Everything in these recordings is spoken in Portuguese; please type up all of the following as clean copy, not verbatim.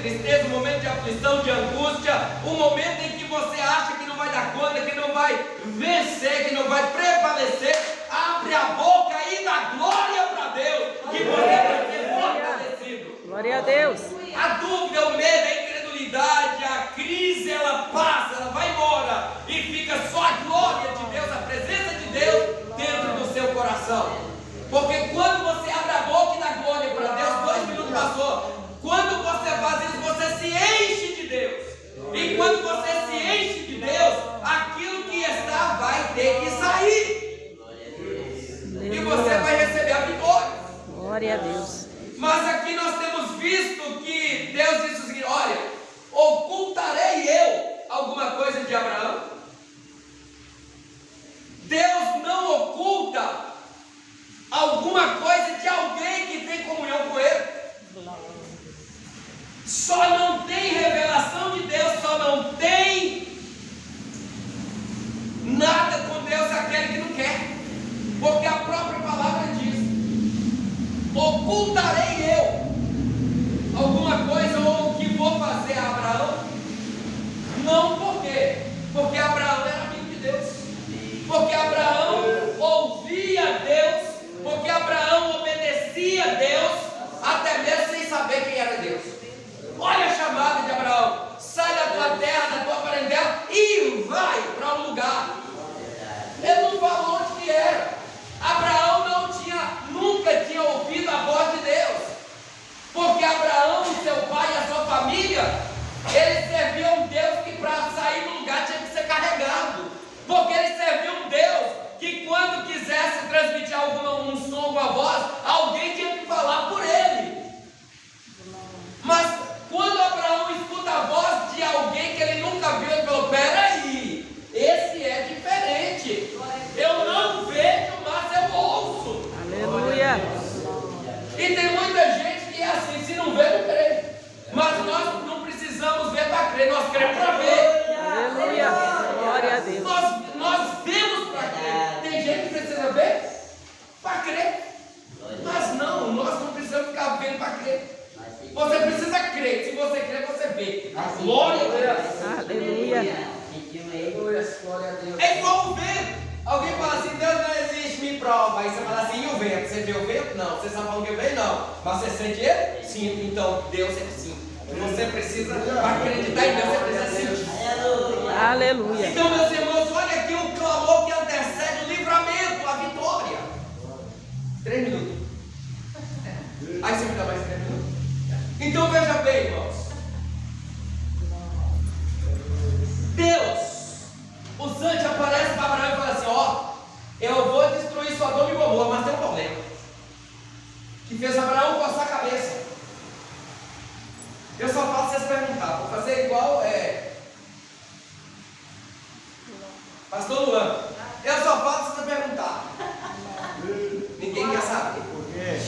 tristeza, um momento de aflição, de angústia, um momento em que você acha que não vai dar conta, que não vai vencer, que não vai prevalecer, abre a boca e dá glória para Deus, que você vai ser fortalecido. Glória a Deus. A dúvida, o medo, a incredulidade, a crise, ela passa, ela vai embora e fica só a glória de Deus, a presença de Deus dentro do seu coração. Porque quando você abre a boca e dá glória para Deus, 2 minutos passou. Quando você faz isso, você se enche de Deus. E quando você se enche de Deus, aquilo que está vai ter que sair. E você vai receber a vitória. Glória a Deus. Mas aqui nós temos visto que Deus disse o seguinte: olha, ocultarei eu alguma coisa de Abraão? Deus não oculta alguma coisa de alguém que tem comunhão com Ele. Só não tem revelação de Deus, só não tem nada com Deus aquele que não quer. Porque a própria palavra diz: ocultarei eu alguma coisa ou o que vou fazer a Abraão? Não, por quê? Porque Abraão era amigo de Deus, porque Abraão ouvia Deus, porque Abraão obedecia a Deus, até mesmo sem saber quem era Deus. Olha a chamada de Abraão: sai da tua terra, da tua parentela e vai para um lugar. Ele não falou onde que era. Abraão nunca tinha ouvido a voz de Deus, porque Abraão, seu pai e a sua família, eles serviam um Deus que para sair do lugar tinha que ser carregado, porque eles serviam um Deus que quando quisesse transmitir um som, alguma voz, alguém tinha que falar por ele. Mas quando Abraão escuta a voz de alguém que ele nunca viu, ele falou: peraí, esse é diferente, eu não vejo, mas eu ouço. Aleluia. E tem muita gente que é assim: se não vê, não crê. Mas nós não precisamos ver para crer, nós cremos para ver. Aleluia. Glória a Deus. Nós vemos para crer. Tem gente que precisa ver para crer. Mas não, nós não precisamos ficar vendo para crer. Você precisa crer. Se você crer, você vê. Glória a Deus. Aleluia. Glória a Deus. É igual o vento. Alguém fala assim: Deus não existe, me prova. Aí você fala assim: e o vento? Você vê o vento? Não. Você sabe onde eu vejo? Não. Mas você sente ele? Sim. Então Deus é sim. Você precisa acreditar em Deus, você precisa sentir. Aleluia. Então, meus irmãos, olha aqui o clamor que antecede o livramento, a vitória. 3 minutos. Aí você me dá mais 3 minutos. Então veja bem, irmãos. Deus, o Santo aparece para Abraão e fala assim: ó, eu vou destruir Sodoma e Gomorra, mas tem um problema que fez Abraão coçar a cabeça. Eu só faço vocês perguntar, vou fazer igual Pastor Luan. Eu só faço vocês perguntar. Ninguém quer saber. Por quê?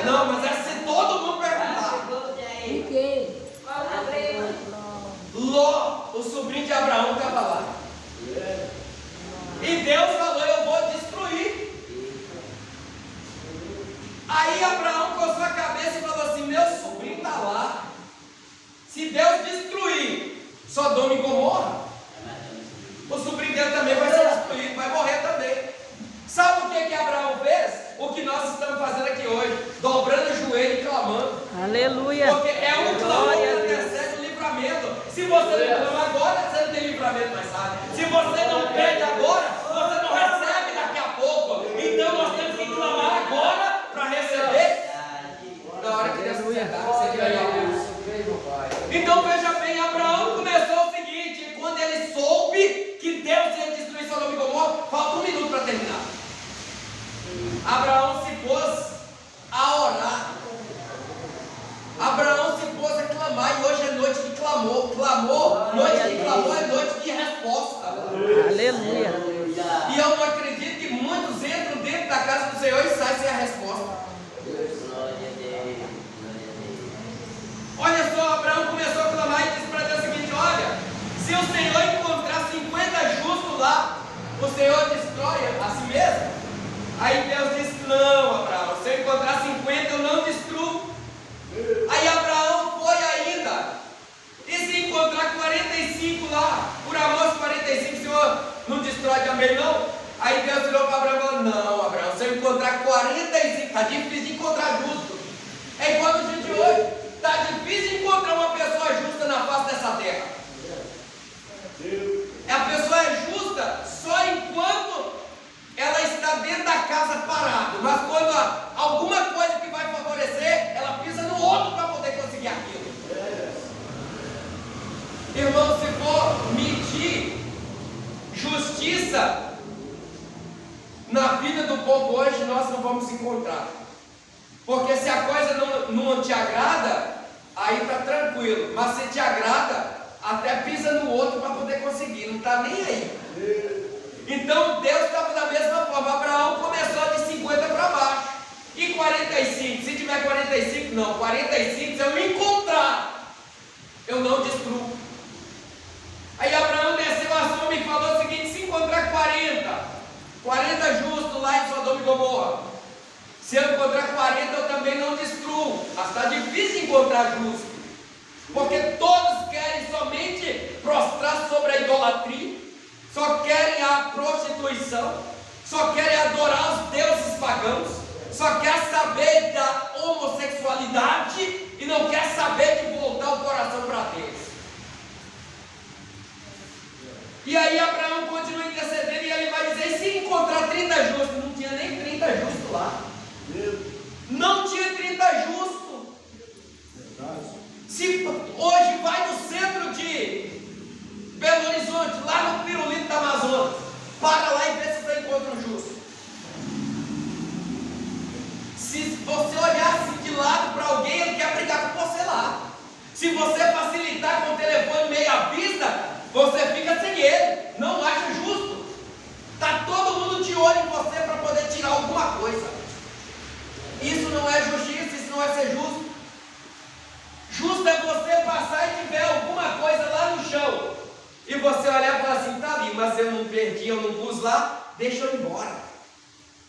Não, mas é se todo mundo perguntar. Ninguém. Ló, o sobrinho de Abraão, estava lá. E Deus falou: eu vou destruir. Aí Abraão coçou a cabeça e falou assim: meu sobrinho está lá. Se Deus destruir Sodoma e Gomorra, o sobrinho dele também vai ser destruído, vai morrer também. Sabe o que Abraão fez? O que nós estamos fazendo aqui hoje, dobrando o joelho e clamando. Aleluia. Porque é um clamor que antecede o livramento. Se você não clama agora, você não tem livramento mais tarde. Se você não pede agora, você não recebe daqui a pouco. Então nós temos que clamar agora para receber. Na hora que Deus quiser dar, você vai. Então veja bem, Abraão começou o seguinte: quando ele soube que Deus ia destruir Sodoma e Gomorra, falta 1 minuto para terminar. Abraão se pôs a orar. Abraão se pôs a clamar, e hoje é noite de clamor. Noite de clamor é noite de resposta. Aleluia. E eu não acredito que muitos entram dentro da casa do Senhor e saem sem a resposta. Olha só, Abraão começou a clamar e disse para Deus o seguinte: olha, se o Senhor encontrar 50 justos lá, o Senhor destrói a si mesmo? Aí Deus disse: não, Abraão, se eu encontrar 50 eu não destruo. Aí Abraão foi ainda justiça na vida do povo hoje nós não vamos encontrar. Porque se a coisa não te agrada, aí está tranquilo. Mas se te agrada, até pisa no outro para poder conseguir, não está nem aí. Então Deus estava da mesma forma. Abraão começou de 50 para baixo. E 45, se tiver 45, não, 45 se eu me encontrar, eu não destruo. Aí Abraão desceu a Soma e falou o seguinte: se encontrar 40 justos lá em Sodoma e Gomorra, se eu encontrar 40 eu também não destruo. Mas está difícil encontrar justo, porque todos querem somente prostrar sobre a idolatria, só querem a prostituição, só querem adorar os deuses pagãos, só quer saber da homossexualidade e não quer saber de voltar o coração para Deus. E aí Abraão continua intercedendo e ele vai dizer: se encontrar 30 justos, não tinha nem 30 justos lá. Não tinha 30 justos. Se hoje vai no centro de Belo Horizonte, lá no Pirulito da Amazonas, para lá e vê se você encontra um justo. Se você olhasse de lado para alguém, ele quer brigar com você lá. Se você facilitar com o telefone meia vista, você fica sem ele. Não acha justo. Está todo mundo de olho em você para poder tirar alguma coisa. Isso não é justiça, isso não é ser justo. Justo é você passar e tiver alguma coisa lá no chão, e você olhar e falar assim: tá ali, mas eu não perdi, eu não pus lá, deixa eu ir embora.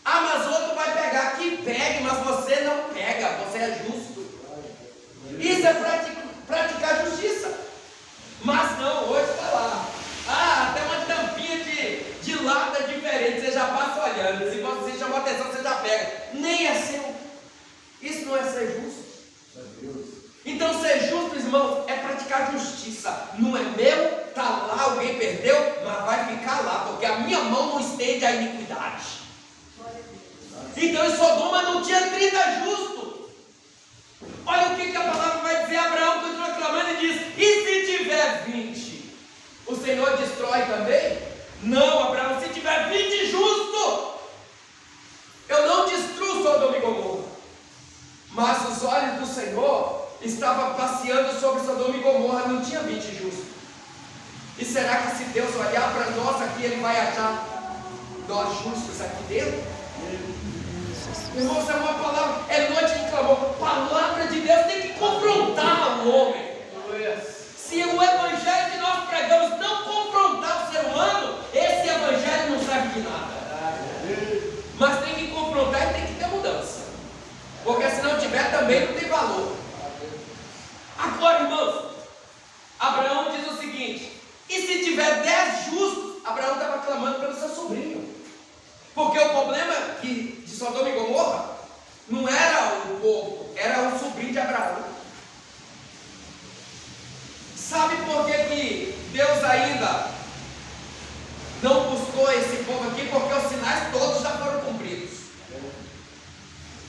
Ah, mas outro vai pegar, que pegue, mas você não pega, você é justo. Isso é praticar justiça. Mas não, hoje está lá. Ah, tem uma tampinha de lata diferente, você já passa olhando. Se você chamou atenção, você já pega. Nem é seu. Isso não é ser justo. Então ser justo, irmãos, é praticar justiça. Não é meu, está lá, alguém perdeu, mas vai ficar lá, porque a minha mão não estende a iniquidade. Então em Sodoma não tinha 30 justos. Olha o que a palavra vai dizer. Abraão continua clamando e diz: e se tiver 20? O Senhor destrói também? Não, Abraão, se tiver 20 justos, eu não destruo Sodoma e Gomorra. Mas os olhos do Senhor estavam passeando sobre Sodoma e Gomorra, não tinha 20 justos. E será que se Deus olhar para nós aqui, Ele vai achar nós justos aqui dentro? Irmãos, é uma palavra, é noite de clamor. Palavra de Deus tem que confrontar o homem. Se o evangelho que nós pregamos não confrontar o ser humano, esse evangelho não serve de nada. Mas tem que confrontar e tem que ter mudança, porque se não tiver também não tem valor. Agora, irmãos, Abraão diz o seguinte: e se tiver 10 justos? Abraão estava clamando pelo seu sobrinho, porque o problema de Sodoma e Gomorra não era o povo, era o sobrinho de Abraão. Sabe por que Deus ainda não buscou esse povo aqui? Porque os sinais todos já foram cumpridos.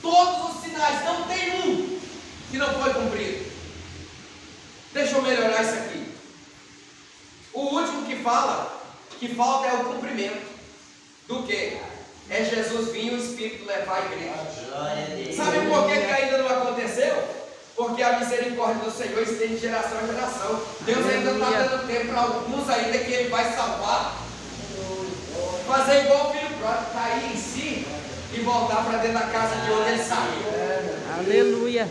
Todos os sinais, não tem um que não foi cumprido. Deixa eu melhorar isso aqui. O último que falta é o cumprimento do que? É Jesus vir e o Espírito levar a igreja. Sabe por que ainda não aconteceu? Porque a misericórdia do Senhor estende de geração em geração. Deus ainda está dando tempo para alguns ainda que Ele vai salvar. Fazer igual o filho pródigo, cair em si e voltar para dentro da casa de onde ele saiu. Aleluia.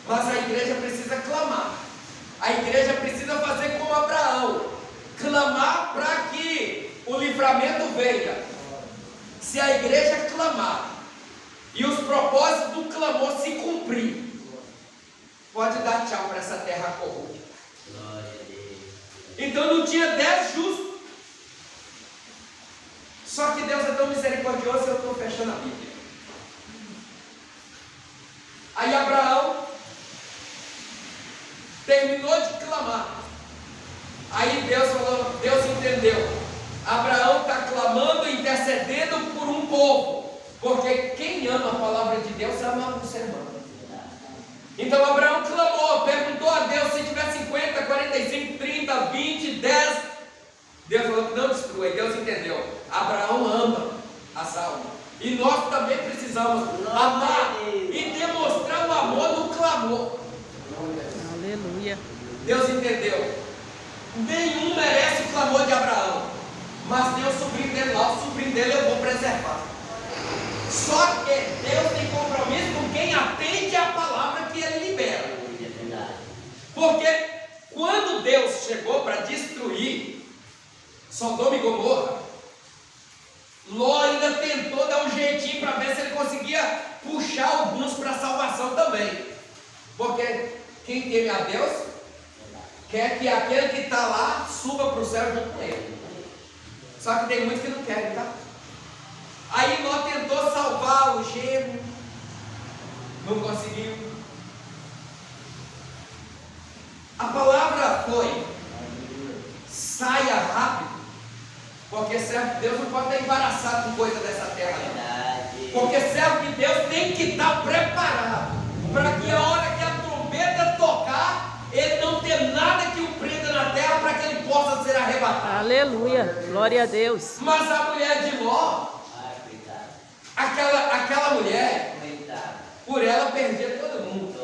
Mas a igreja precisa clamar. A igreja precisa fazer como Abraão, clamar para que o livramento venha. Se a igreja clamar e os propósitos do clamor se cumprir, pode dar tchau para essa terra corrupta. Então não tinha 10 justos. Só que Deus é tão misericordioso, eu estou fechando a Bíblia. Aí Abraão terminou de clamar. Aí Deus falou, Deus entendeu. Abraão está clamando, intercedendo por um povo. Porque quem ama a palavra de Deus ama o ser humano. Então Abraão clamou, perguntou a Deus se tiver 50, 45, 30, 20, 10. Deus falou que não destrua, e Deus entendeu. Abraão ama as almas. E nós também precisamos amar e demonstrar o amor no clamor. Aleluia. Deus entendeu. Nenhum merece o clamor de Abraão, mas tem o sobrinho dele lá, o sobrinho dele eu vou preservar. Só que Deus tem compromisso com quem atende a palavra que ele libera. Porque quando Deus chegou para destruir Sodoma e Gomorra, Ló ainda tentou dar um jeitinho para ver se ele conseguia puxar alguns para a salvação também. Porque quem teme a Deus quer que aquele que está lá suba para o céu junto com ele. Só que tem muitos que não querem, tá? Aí Ló tentou salvar o genro, não conseguiu. A palavra foi: saia rápido, porque servo de Deus não pode estar embaraçado com coisa dessa terra, não. Porque servo de Deus tem que estar preparado para que a hora que a trombeta tocar, ele não tem nada que o prenda na terra para que ele possa ser arrebatado. Aleluia. Glória a Deus. Mas a mulher de Ló, aquela mulher, por ela perdia todo mundo.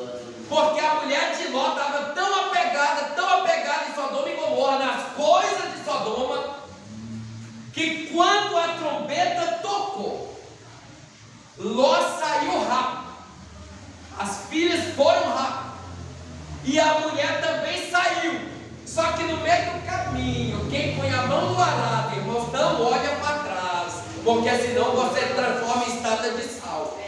Porque a mulher de Ló estava tão apegada em Sodoma e Gomorra, nas coisas de Sodoma, que quando a trombeta tocou, Ló saiu rápido, as filhas foram rápido, e a mulher também saiu. Só que no meio do caminho, quem põe a mão no arado, irmãos, não olha para trás, porque senão você transforma em estátua de sal.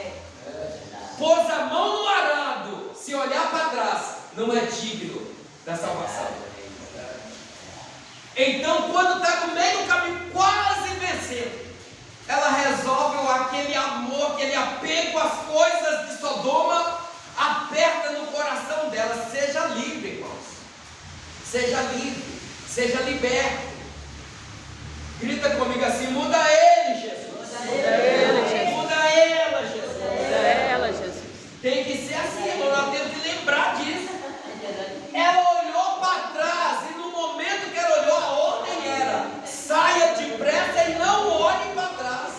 Pôs a mão no arado, se olhar para trás, não é digno da salvação. Então, quando está no meio do caminho, quase vencendo, ela resolve aquele amor, aquele apego às coisas de Sodoma, aperta no coração dela. Seja livre, irmãos. Seja livre, seja liberto. Grita comigo assim: muda ele, Jesus. Muda ele, Jesus. Muda ela, Jesus. Muda ela, Jesus. Tem que ser assim, irmão. Nós temos que lembrar disso. Ela olhou para trás, e no momento que ela olhou, a ordem era: saia depressa e não olhe para trás.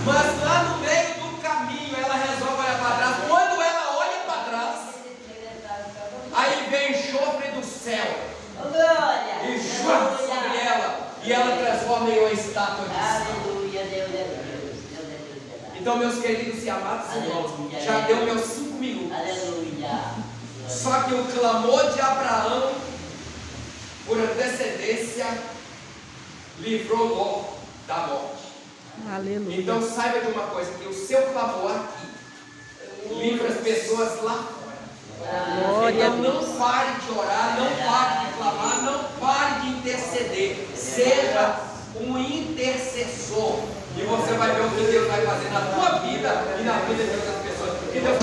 Mas lá no meio do caminho, ela resolve olhar para trás. Quando ela olha para trás, aí vem enxofre do céu e joga sobre ela, e ela transforma em uma estátua de sal. Então, meus queridos e amados irmãos, já deu meus 5 minutos. Só que o clamor de Abraão, por antecedência, livrou Ló da morte. Aleluia. Então saiba de uma coisa, que o seu clamor aqui livra as pessoas lá fora. Glória a Então Deus. não pare de orar, não pare de clamar, não pare de interceder. Seja um intercessor, e você vai ver o que Deus vai fazer na tua vida e na vida de outras pessoas. Que Deus